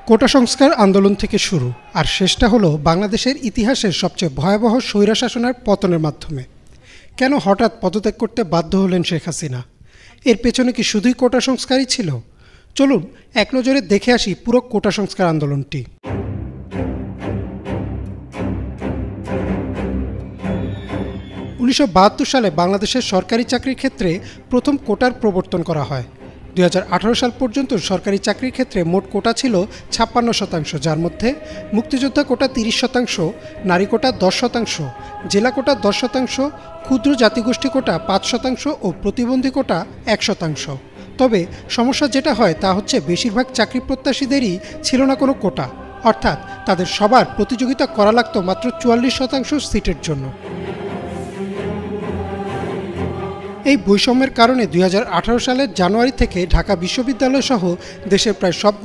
কোটা সংস্কার আন্দোলন থেকে শুরু, আর শেষটা হলো বাংলাদেশের ইতিহাসের সবচেয়ে ভয়াবহ স্বৈরশাসনের পতনের মাধ্যমে। কেন হঠাৎ পদত্যাগ করতে বাধ্য হলেন শেখ হাসিনা? এর পেছনে কি শুধুই কোটা সংস্কারই ছিল? চলুন এক নজরে দেখে আসি পুরো কোটা সংস্কার আন্দোলনটি। 1972 সালে বাংলাদেশের সরকারি চাকরির ক্ষেত্রে প্রথম কোটার প্রবর্তন করা হয়। 2018 সাল পর্যন্ত সরকারি চাকরির ক্ষেত্রে মোট কোটা ছিল 56%, যার মধ্যে মুক্তিযোদ্ধা কোটা 30%, নারী কোটা 10%, জেলা কোটা 10%, ক্ষুদ্র জাতিগোষ্ঠী কোটা 5% ও প্রতিবন্ধী কোটা 1%। তবে সমস্যা যেটা হয় তা হচ্ছে বেশিরভাগ চাকরি প্রত্যাশীদেরই ছিল না কোনো কোটা, অর্থাৎ তাদের সবার প্রতিযোগিতা করা লাগতো মাত্র 44% সিটের জন্য। এই বৈষম্যের কারণে 2018 সালের জানুয়ারি থেকে ঢাকা বিশ্ববিদ্যালয় সহ দেশের প্রায় সবগুলো